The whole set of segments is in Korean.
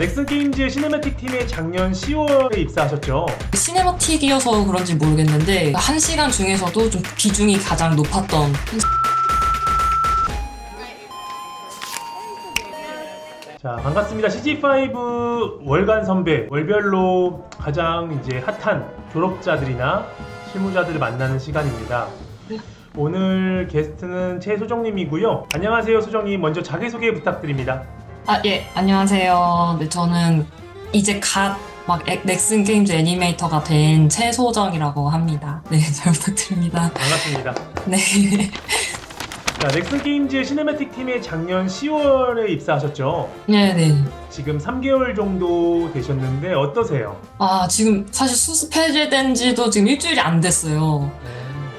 넥슨 게임즈의 시네매틱 팀에 작년 10월에 입사하셨죠? 시네마틱이어서 그런지 모르겠는데 1시간 중에서도 좀 비중이 가장 높았던 자, 반갑습니다. CG5 월간 선배, 월별로 가장 이제 핫한 졸업자들이나 실무자들을 만나는 시간입니다. 오늘 게스트는 최소정님이고요. 안녕하세요, 소정님. 먼저 자기소개 부탁드립니다. 예, 안녕하세요. 네, 저는 이제 넥슨 게임즈 애니메이터가 된 최소정이라고 합니다. 네, 잘 부탁드립니다. 반갑습니다. 네. 자, 넥슨 게임즈의 시네매틱 팀에 작년 10월에 입사하셨죠? 네네. 지금 3개월 정도 되셨는데 어떠세요? 지금 사실 수습 해제된 지도 지금 일주일이 안 됐어요.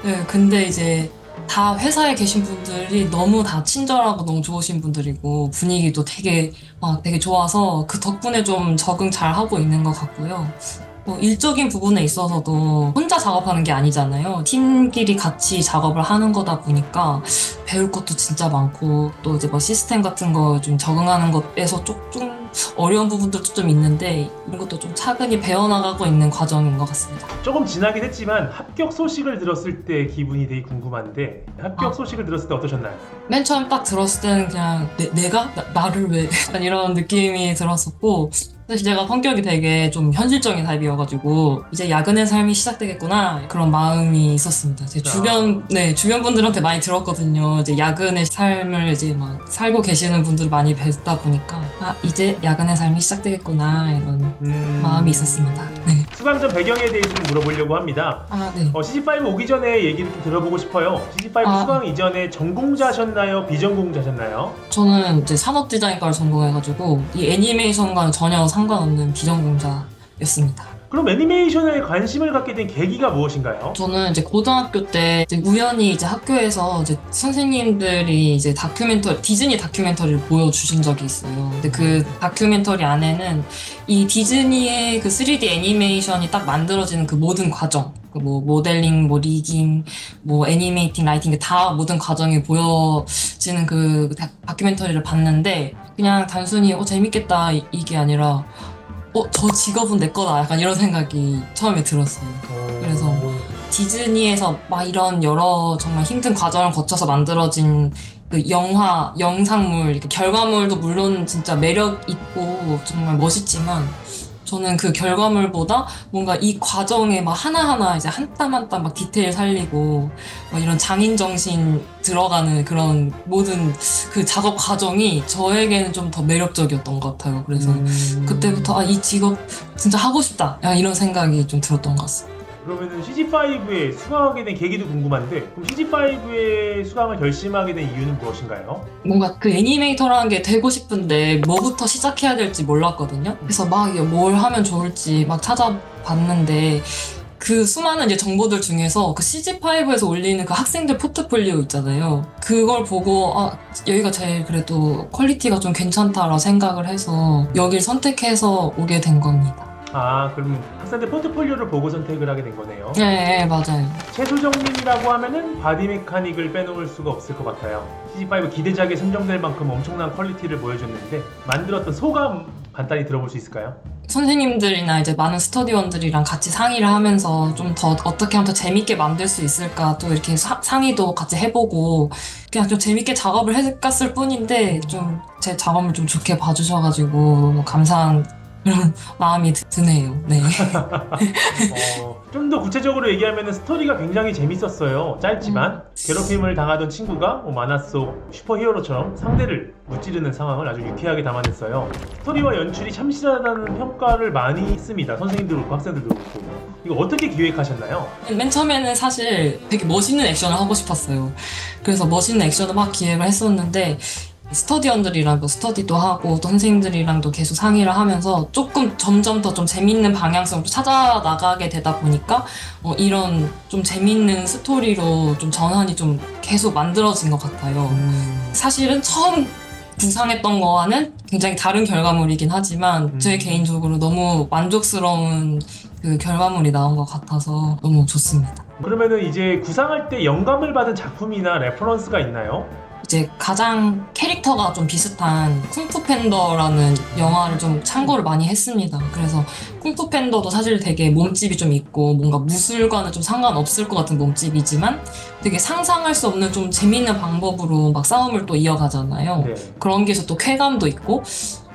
네, 근데 이제 다 회사에 계신 분들이 너무 다 친절하고 너무 좋으신 분들이고 분위기도 되게 좋아서 그 덕분에 좀 적응 잘 하고 있는 것 같고요. 일적인 부분에 있어서도 혼자 작업하는 게 아니잖아요. 팀끼리 같이 작업을 하는 거다 보니까 배울 것도 진짜 많고 또 이제 시스템 같은 거 좀 적응하는 것에서 좀 어려운 부분들도 좀 있는데 이런 것도 좀 차근히 배워나가고 있는 과정인 것 같습니다. 조금 지나긴 했지만 합격 소식을 들었을 때 기분이 되게 궁금한데 합격 소식을 들었을 때 어떠셨나요? 맨 처음 딱 들었을 때는 그냥 내가? 나를 왜? 약간 이런 느낌이 들었었고 사실 제가 성격이 되게 좀 현실적인 타입이어가지고 이제 야근의 삶이 시작되겠구나 그런 마음이 있었습니다. 제 주변 분들한테 많이 들었거든요. 이제 야근의 삶을 이제 막 살고 계시는 분들 많이 뵙다 보니까 이제 야근의 삶이 시작되겠구나 이런 마음이 있었습니다. 네. 수강 전 배경에 대해서 좀 물어보려고 합니다. 네. CG5 오기 전에 얘기를 좀 들어보고 싶어요. CG5 수강 이전에 전공자셨나요? 비전공자셨나요? 저는 이제 산업 디자인과를 전공해가지고 이 애니메이션과는 전혀 상관없는 비전공자였습니다. 그럼 애니메이션에 관심을 갖게 된 계기가 무엇인가요? 저는 이제 고등학교 때 이제 우연히 이제 학교에서 이제 선생님들이 이제 디즈니 다큐멘터리를 보여주신 적이 있어요. 근데 그 다큐멘터리 안에는 이 디즈니의 그 3D 애니메이션이 딱 만들어지는 그 모든 과정, 모델링, 리깅, 애니메이팅, 라이팅 다 모든 과정이 보여지는 그 다큐멘터리를 봤는데 그냥 단순히 재밌겠다 이게 아니라 저 직업은 내 거다 약간 이런 생각이 처음에 들었어요. 그래서 디즈니에서 이런 여러 정말 힘든 과정을 거쳐서 만들어진 그 영화, 영상물, 이렇게 결과물도 물론 진짜 매력 있고 정말 멋있지만 저는 그 결과물보다 뭔가 이 과정에 하나하나 이제 한 땀 한 땀 디테일 살리고 이런 장인 정신 들어가는 그런 모든 그 작업 과정이 저에게는 좀 더 매력적이었던 것 같아요. 그래서 그때부터 이 직업 진짜 하고 싶다 이런 생각이 좀 들었던 것 같습니다. 그러면은 CG5에 수강하게 된 계기도 궁금한데 그럼 CG5에 수강을 결심하게 된 이유는 무엇인가요? 뭔가 그 애니메이터라는 게 되고 싶은데 뭐부터 시작해야 될지 몰랐거든요. 그래서 뭘 하면 좋을지 찾아봤는데 그 수많은 이제 정보들 중에서 그 CG5에서 올리는 그 학생들 포트폴리오 있잖아요. 그걸 보고 여기가 제일 그래도 퀄리티가 좀 괜찮다라 생각을 해서 여길 선택해서 오게 된 겁니다. 그럼 학생들 포트폴리오를 보고 선택을 하게 된 거네요. 네, 맞아요. 최소정님이라고 하면은 바디 메카닉을 빼놓을 수가 없을 것 같아요. CG5 기대작에 선정될 만큼 엄청난 퀄리티를 보여줬는데 만들었던 소감 간단히 들어볼 수 있을까요? 선생님들이나 이제 많은 스터디원들이랑 같이 상의를 하면서 좀 더 어떻게 하면 더 재밌게 만들 수 있을까 또 이렇게 상의도 같이 해보고 그냥 좀 재밌게 작업을 해갔을 뿐인데 좀 제 작업을 좀 좋게 봐주셔가지고 감사한 그런 마음이 드네요. 네. 좀 더 구체적으로 얘기하면 스토리가 굉장히 재밌었어요. 짧지만 괴롭힘을 당하던 친구가 만화 속 슈퍼히어로처럼 상대를 무찌르는 상황을 아주 유쾌하게 담아냈어요. 스토리와 연출이 참신하다는 평가를 많이 했습니다. 선생님들도 그렇고 학생들도 그렇고. 이거 어떻게 기획하셨나요? 맨 처음에는 사실 되게 멋있는 액션을 하고 싶었어요. 그래서 멋있는 액션을 기획을 했었는데 스터디원들이랑 스터디도 하고 또 선생님들이랑도 계속 상의를 하면서 조금 점점 더 좀 재밌는 방향성을 찾아 나가게 되다 보니까 이런 좀 재밌는 스토리로 좀 전환이 좀 계속 만들어진 것 같아요. 사실은 처음 구상했던 거와는 굉장히 다른 결과물이긴 하지만 제 개인적으로 너무 만족스러운 그 결과물이 나온 것 같아서 너무 좋습니다. 그러면은 이제 구상할 때 영감을 받은 작품이나 레퍼런스가 있나요? 이제 가장 캐릭터가 좀 비슷한 쿵푸 팬더라는 영화를 좀 참고를 많이 했습니다. 그래서 쿵푸 팬더도 사실 되게 몸집이 좀 있고 뭔가 무술과는 좀 상관없을 것 같은 몸집이지만 되게 상상할 수 없는 좀 재밌는 방법으로 막 싸움을 또 이어가잖아요. 네. 그런 게서 또 쾌감도 있고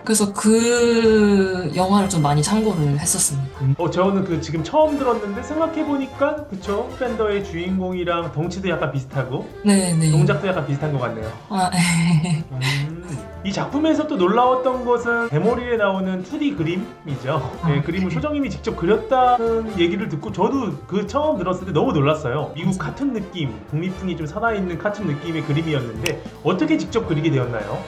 그래서 그 영화를 좀 많이 참고를 했었습니다. 저는 그 지금 처음 들었는데 생각해보니까 그쵸? 팬더의 주인공이랑 덩치도 약간 비슷하고 네네. 동작도 약간 비슷한 것 같네요. 아, 이 작품에서 또 놀라웠던 것은 데모릴에 나오는 2D 그림이죠. 네, 그림을 소정님이 직접 그렸다는 얘기를 듣고 저도 그 처음 들었을 때 너무 놀랐어요. 미국 카툰 느낌, 북미풍이 좀 살아있는 카툰 느낌의 그림이었는데 어떻게 직접 그리게 되었나요?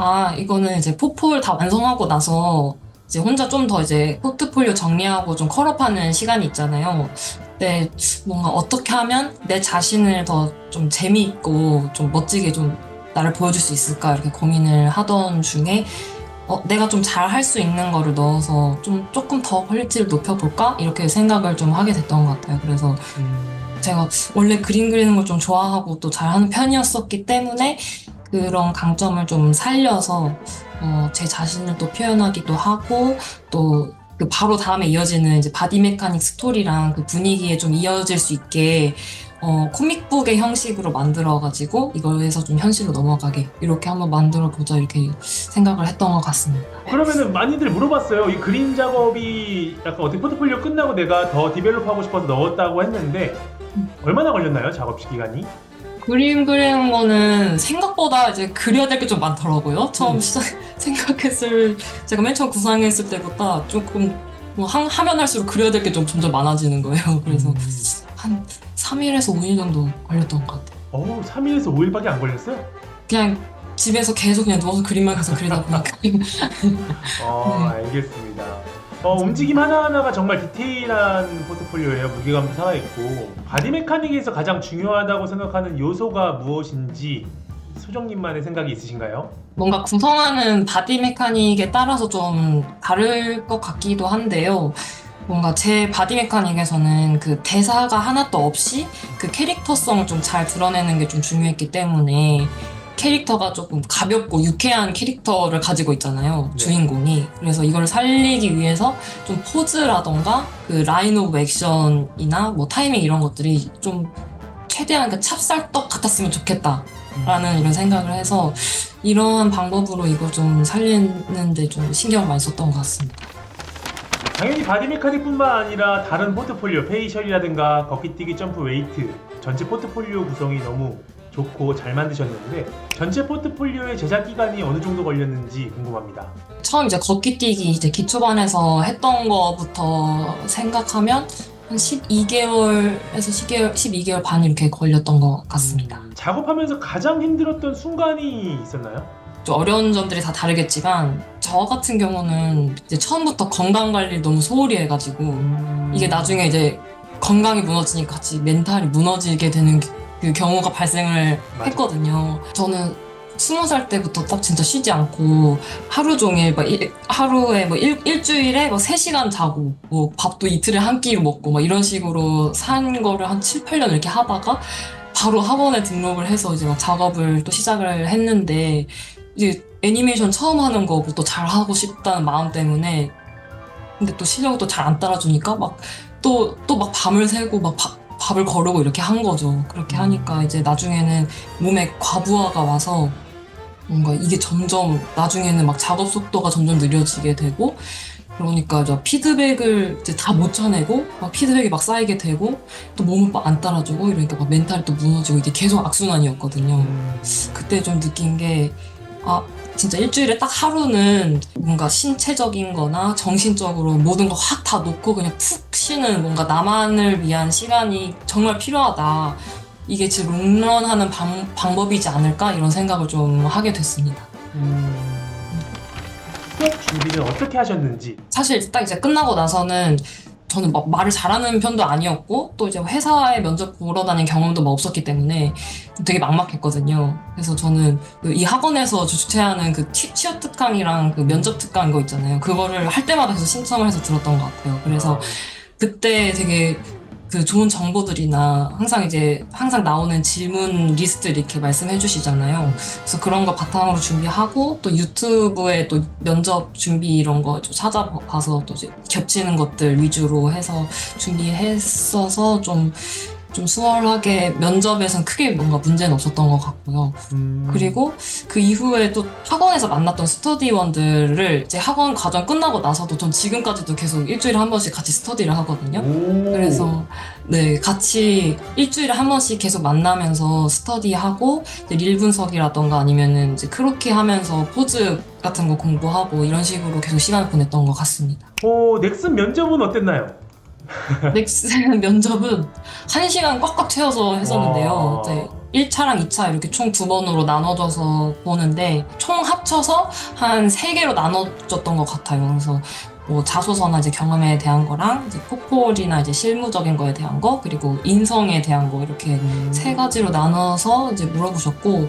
아, 이거는 이제 포폴 다 완성하고 나서 이제 혼자 좀 더 이제 포트폴리오 정리하고 좀 컬업하는 시간이 있잖아요. 근데 뭔가 어떻게 하면 내 자신을 더 좀 재미있고 좀 멋지게 좀 나를 보여줄 수 있을까 이렇게 고민을 하던 중에 내가 좀 잘 할 수 있는 거를 넣어서 좀 조금 더 퀄리티를 높여볼까? 이렇게 생각을 좀 하게 됐던 것 같아요. 그래서 제가 원래 그림 그리는 걸 좀 좋아하고 또 잘하는 편이었었기 때문에 그런 강점을 좀 살려서 제 자신을 또 표현하기도 하고 또 그 바로 다음에 이어지는 이제 바디 메카닉 스토리랑 그 분위기에 좀 이어질 수 있게 코믹북의 형식으로 만들어가지고 이거에서 좀 현실로 넘어가게 이렇게 한번 만들어보자 이렇게 생각을 했던 것 같습니다. 그러면은 많이들 물어봤어요. 이 그림 작업이 약간 어떻게 포트폴리오 끝나고 내가 더 디벨롭하고 싶어서 넣었다고 했는데 얼마나 걸렸나요? 작업 기간이? 그림 그리는 거는 생각보다 이제 그려야 될 게 좀 많더라고요. 처음 제가 맨 처음 구상했을 때보다 조금 뭐 하면 할수록 그려야 될 게 좀 점점 많아지는 거예요. 그래서 한 3일에서 5일 정도 걸렸던 것 같아요. 3일에서 5일밖에 안 걸렸어요? 그냥 집에서 계속 그냥 누워서 그림만 계속 그리다 보니까. 알겠습니다. 움직임 하나하나가 정말 디테일한 포트폴리오예요. 무게감도 살아있고. 바디 메카닉에서 가장 중요하다고 생각하는 요소가 무엇인지 소정님만의 생각이 있으신가요? 뭔가 구성하는 바디 메카닉에 따라서 좀 다를 것 같기도 한데요. 뭔가 제 바디 메카닉에서는 그 대사가 하나도 없이 그 캐릭터성을 좀 잘 드러내는 게 좀 중요했기 때문에 캐릭터가 조금 가볍고 유쾌한 캐릭터를 가지고 있잖아요. 네. 주인공이. 그래서 이걸 살리기 위해서 좀 포즈라던가 그 라인 오브 액션이나 뭐 타이밍 이런 것들이 좀 최대한 그 찹쌀떡 같았으면 좋겠다라는 이런 생각을 해서 이런 방법으로 이거 좀 살리는데 좀 신경을 많이 썼던 것 같습니다. 당연히 바디 메카닉뿐만 아니라 다른 포트폴리오, 페이셜이라든가 걷기뛰기, 점프, 웨이트 전체 포트폴리오 구성이 너무 좋고 잘 만드셨는데 전체 포트폴리오의 제작 기간이 어느 정도 걸렸는지 궁금합니다. 처음 이제 걷기뛰기 이제 기초반에서 했던 거부터 생각하면 한 12개월에서 12개월 반 이렇게 걸렸던 것 같습니다. 작업하면서 가장 힘들었던 순간이 있었나요? 좀 어려운 점들이 다 다르겠지만 저 같은 경우는 이제 처음부터 건강 관리를 너무 소홀히 해가지고 이게 나중에 이제 건강이 무너지니까 같이 멘탈이 무너지게 되는 그 경우가 발생을 맞아. 했거든요. 저는 20살 때부터 딱 진짜 쉬지 않고 하루 종일 하루에 일주일에 3시간 자고 뭐 밥도 이틀에 한 끼로 먹고 막 이런 식으로 산 거를 한 7, 8년 이렇게 하다가 바로 학원에 등록을 해서 이제 막 작업을 또 시작을 했는데 이제 애니메이션 처음 하는 거부터 잘 하고 싶다는 마음 때문에 근데 또 실력이 또 잘 안 따라주니까 막 막 밤을 새고 막 밥을 거르고 이렇게 한 거죠. 그렇게 하니까 이제 나중에는 몸에 과부하가 와서 뭔가 이게 점점 나중에는 막 작업 속도가 점점 느려지게 되고 그러니까 이제 피드백을 이제 다 못 쳐내고 막 피드백이 막 쌓이게 되고 또 몸을 막 안 따라주고 이러니까 막 멘탈이 또 무너지고 이게 계속 악순환이었거든요. 그때 좀 느낀 게 진짜 일주일에 딱 하루는 뭔가 신체적인 거나 정신적으로 모든 거 확 다 놓고 그냥 푹 쉬는 뭔가 나만을 위한 시간이 정말 필요하다. 이게 지금 롱런하는 방법이지 않을까 이런 생각을 좀 하게 됐습니다. 수업 준비는 어떻게 하셨는지. 사실 딱 이제 끝나고 나서는 저는 막 말을 잘하는 편도 아니었고 또 이제 회사에 면접 보러 다닌 경험도 막 없었기 때문에 되게 막막했거든요. 그래서 저는 이 학원에서 주최하는 그 취업 특강이랑 그 면접 특강 이거 있잖아요. 그거를 할 때마다 계속 신청을 해서 들었던 것 같아요. 그래서 그때 되게 그 좋은 정보들이나 항상 나오는 질문 리스트 이렇게 말씀해 주시잖아요. 그래서 그런 거 바탕으로 준비하고 또 유튜브에 또 면접 준비 이런 거 좀 찾아봐서 또 이제 겹치는 것들 위주로 해서 준비했어서 좀 수월하게 면접에선 크게 뭔가 문제는 없었던 것 같고요. 그리고 그 이후에 또 학원에서 만났던 스터디원들을 이제 학원 과정 끝나고 나서도 전 지금까지도 계속 일주일에 한 번씩 같이 스터디를 하거든요. 오. 그래서 네, 같이 일주일에 한 번씩 계속 만나면서 스터디하고 이제 릴 분석이라던가 아니면은 이제 크로키 하면서 포즈 같은 거 공부하고 이런 식으로 계속 시간을 보냈던 것 같습니다. 넥슨 면접은 어땠나요? 넥슨 면접은 1시간 꽉꽉 채워서 했었는데요. 와. 이제 1차랑 2차 이렇게 총 2번으로 나눠져서 보는데 총 합쳐서 한 3개로 나눠졌던 것 같아요. 그래서 뭐 자소서나 이제 경험에 대한 거랑 이제 포폴이나 이제 실무적인 거에 대한 거 그리고 인성에 대한 거 이렇게 3가지로 나눠서 이제 물어보셨고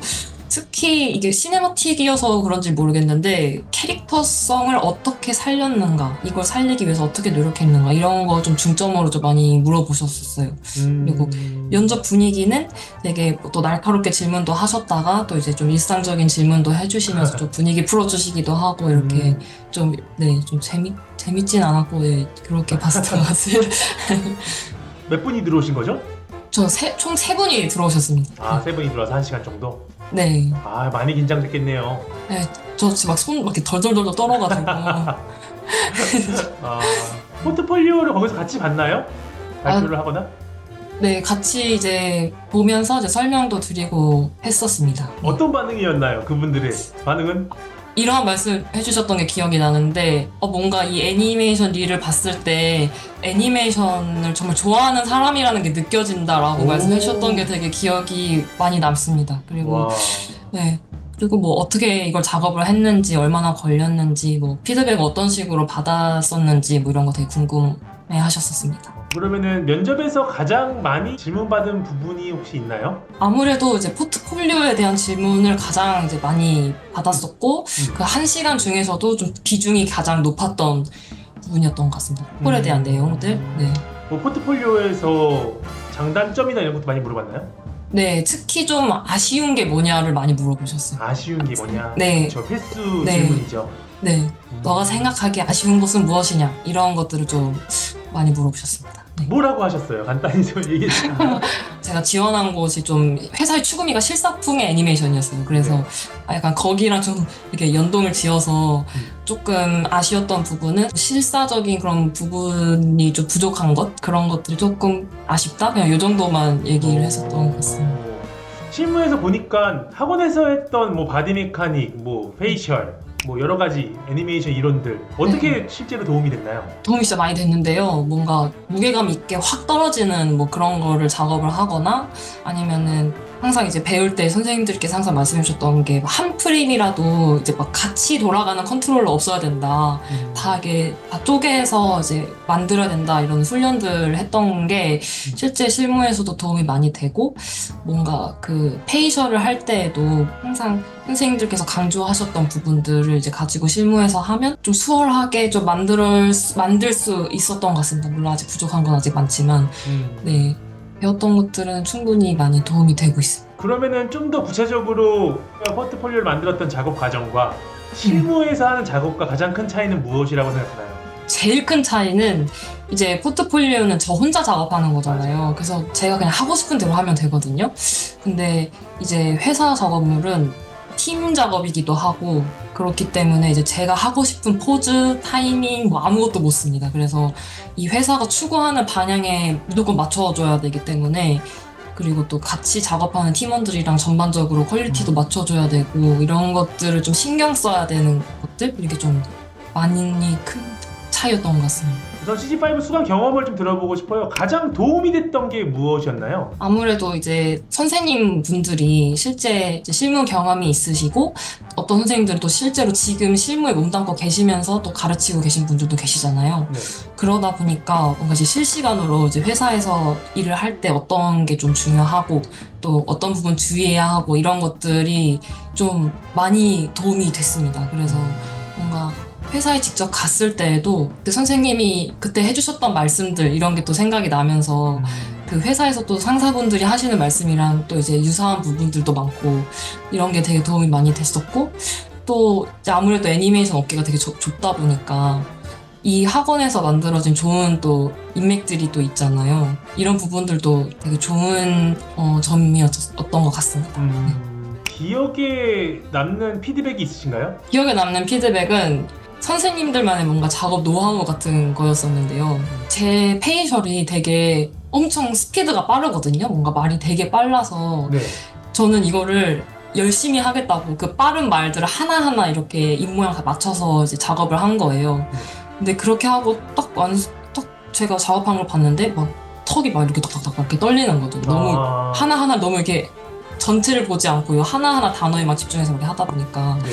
특히 이게 시네마틱이어서 그런지 모르겠는데 캐릭터성을 어떻게 살렸는가 이걸 살리기 위해서 어떻게 노력했는가 이런 거 좀 중점으로 좀 많이 물어보셨었어요. 그리고 면접 분위기는 되게 또 날카롭게 질문도 하셨다가 또 이제 좀 일상적인 질문도 해주시면서 좀 분위기 풀어주시기도 하고 이렇게 좀 재밌진 않았고 네, 그렇게 봤었던 것 같습니다. 몇 분이 들어오신 거죠? 총 3분이 들어오셨습니다. 아, 3분이 들어와서 1시간 정도? 네. 아, 많이 긴장됐겠네요. 네, 저 지금 막 손 막 이렇게 덜덜덜 떨어가지고. 아, 포트폴리오를 거기서 같이 봤나요? 발표를 하거나? 네, 같이 이제 보면서 이제 설명도 드리고 했었습니다. 어떤 반응이었나요? 그분들의 반응은? 이러한 말씀 해주셨던 게 기억이 나는데, 뭔가 이 애니메이션 릴을 봤을 때 애니메이션을 정말 좋아하는 사람이라는 게 느껴진다라고 오. 말씀해 주셨던 게 되게 기억이 많이 남습니다. 그리고, 와. 네. 그리고 뭐 어떻게 이걸 작업을 했는지, 얼마나 걸렸는지, 뭐 피드백을 어떤 식으로 받았었는지, 뭐 이런 거 되게 궁금해 하셨었습니다. 그러면은 면접에서 가장 많이 질문받은 부분이 혹시 있나요? 아무래도 이제 포트폴리오에 대한 질문을 가장 이제 많이 받았었고, 그 1시간 중에서도 좀 비중이 가장 높았던 부분이었던 것 같습니다. 포폴에 대한 내용들. 네. 뭐 포트폴리오에서 장단점이나 이런 것도 많이 물어봤나요? 네, 특히 좀 아쉬운 게 뭐냐를 많이 물어보셨어요. 아쉬운 게 뭐냐? 네. 저 필수 네. 질문이죠. 네. 너가 생각하기에 아쉬운 것은 무엇이냐? 이런 것들을 좀 많이 물어보셨습니다. 네. 뭐라고 하셨어요? 간단히 좀 얘기해 주세요. 제가 지원한 곳이 좀 회사의 추구미가 실사풍의 애니메이션이었어요. 그래서 약간 거기랑 좀 이렇게 연동을 지어서 조금 아쉬웠던 부분은 실사적인 그런 부분이 좀 부족한 것? 그런 것들이 조금 아쉽다? 그냥 이 정도만 얘기를 했었던 것 같습니다. 실무에서 보니까 학원에서 했던 뭐 바디 메카닉, 뭐 페이셜, 뭐 여러 가지 애니메이션 이론들 어떻게 실제로 도움이 됐나요? 도움이 진짜 많이 됐는데요. 뭔가 무게감 있게 확 떨어지는 뭐 그런 거를 작업을 하거나 아니면은 항상 이제 배울 때 선생님들께서 항상 말씀해 주셨던 게 한 프레임이라도 이제 막 같이 돌아가는 컨트롤러 없어야 된다. 다 이게 다 쪼개서 이제 만들어야 된다. 이런 훈련들을 했던 게 실제 실무에서도 도움이 많이 되고 뭔가 그 페이셜을 할 때에도 항상 선생님들께서 강조하셨던 부분들을 이제 가지고 실무에서 하면 좀 수월하게 좀 만들 수 있었던 것 같습니다. 물론 아직 부족한 건 아직 많지만 네. 배웠던 것들은 충분히 많이 도움이 되고 있습니다. 그러면은 좀 더 구체적으로 포트폴리오를 만들었던 작업 과정과 실무에서 하는 작업과 가장 큰 차이는 무엇이라고 생각하나요? 제일 큰 차이는 이제 포트폴리오는 저 혼자 작업하는 거잖아요. 그래서 제가 그냥 하고 싶은 대로 하면 되거든요. 근데 이제 회사 작업물은 팀 작업이기도 하고 그렇기 때문에 이제 제가 하고 싶은 포즈, 타이밍 뭐 아무것도 못 씁니다. 그래서 이 회사가 추구하는 방향에 무조건 맞춰줘야 되기 때문에 그리고 또 같이 작업하는 팀원들이랑 전반적으로 퀄리티도 맞춰줘야 되고 이런 것들을 좀 신경 써야 되는 것들 이게 좀 많이 큰 차이였던 것 같습니다. 우선 CG5 수강 경험을 좀 들어보고 싶어요. 가장 도움이 됐던 게 무엇이었나요? 아무래도 이제 선생님 분들이 실제 이제 실무 경험이 있으시고 어떤 선생님들은 또 실제로 지금 실무에 몸담고 계시면서 또 가르치고 계신 분들도 계시잖아요. 네. 그러다 보니까 뭔가 이제 실시간으로 이제 회사에서 일을 할 때 어떤 게 좀 중요하고 또 어떤 부분 주의해야 하고 이런 것들이 좀 많이 도움이 됐습니다. 그래서 뭔가 회사에 직접 갔을 때에도 그때 선생님이 그때 해주셨던 말씀들 이런 게 또 생각이 나면서 그 회사에서 또 상사분들이 하시는 말씀이랑 또 이제 유사한 부분들도 많고 이런 게 되게 도움이 많이 됐었고 또 이제 아무래도 애니메이션 업계가 되게 좁다 보니까 이 학원에서 만들어진 좋은 또 인맥들이 또 있잖아요. 이런 부분들도 되게 좋은 점이었던 것 같습니다. 기억에 남는 피드백이 있으신가요? 기억에 남는 피드백은 선생님들만의 뭔가 작업 노하우 같은 거였었는데요. 제 페이셜이 되게 엄청 스피드가 빠르거든요. 뭔가 말이 되게 빨라서 네. 저는 이거를 열심히 하겠다고 그 빠른 말들을 하나하나 이렇게 입모양 다 맞춰서 이제 작업을 한 거예요. 근데 그렇게 하고 딱 제가 작업한 걸 봤는데 막 턱이 막 이렇게 탁탁탁 이렇게 떨리는 거죠. 너무 하나하나 너무 이렇게 전체를 보지 않고요. 하나하나 단어에만 집중해서 이렇게 하다 보니까. 네.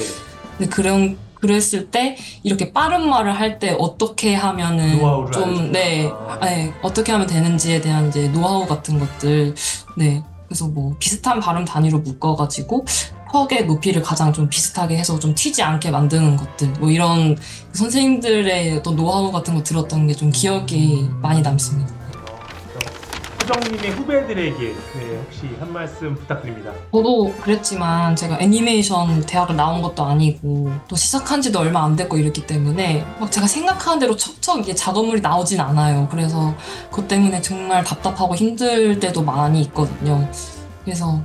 근데 그랬을 때 이렇게 빠른 말을 할 때 어떻게 하면은 노하우를 좀 알려주구나. 네, 어떻게 하면 되는지에 대한 이제 노하우 같은 것들 네 그래서 뭐 비슷한 발음 단위로 묶어가지고 턱의 높이를 가장 좀 비슷하게 해서 좀 튀지 않게 만드는 것들 뭐 이런 선생님들의 어떤 노하우 같은 거 들었던 게 좀 기억이 많이 남습니다. 호정님의 후배들에게 네, 혹시 한 말씀 부탁드립니다. 저도 그랬지만 제가 애니메이션 대학을 나온 것도 아니고 또 시작한 지도 얼마 안 됐고 이랬기 때문에 막 제가 생각하는 대로 척척 이게 작업물이 나오진 않아요. 그래서 그것 때문에 정말 답답하고 힘들 때도 많이 있거든요. 그래서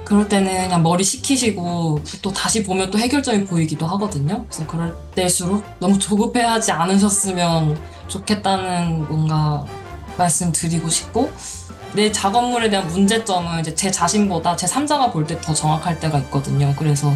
그럴 때는 그냥 머리 식히시고 또 다시 보면 또 해결점이 보이기도 하거든요. 그래서 그럴 때일수록 너무 조급해하지 않으셨으면 좋겠다는 뭔가 말씀드리고 싶고 내 작업물에 대한 문제점은 이제 제 자신보다 제 3자가 볼 때 더 정확할 때가 있거든요. 그래서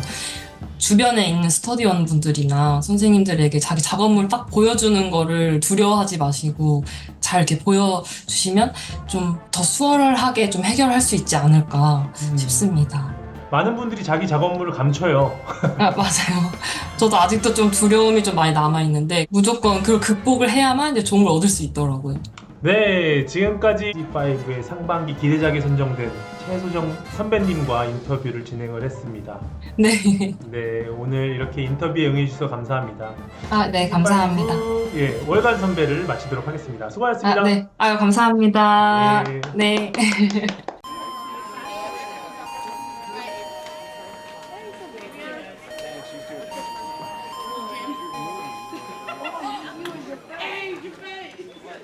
주변에 있는 스터디원 분들이나 선생님들에게 자기 작업물 딱 보여주는 거를 두려워하지 마시고 잘 이렇게 보여주시면 좀 더 수월하게 좀 해결할 수 있지 않을까 싶습니다. 많은 분들이 자기 작업물을 감춰요. 아, 맞아요. 저도 아직도 좀 두려움이 좀 많이 남아있는데 무조건 그걸 극복을 해야만 이제 좋은 걸 얻을 수 있더라고요. 네, 지금까지 G5의 상반기 기대작에 선정된 최소정 선배님과 인터뷰를 진행을 했습니다. 네. 네, 오늘 이렇게 인터뷰에 응해주셔서 감사합니다. 아, 네, 감사합니다. G5, 예, 월간 선배를 마치도록 하겠습니다. 수고하셨습니다. 아, 네. 아유, 감사합니다. 네. 네.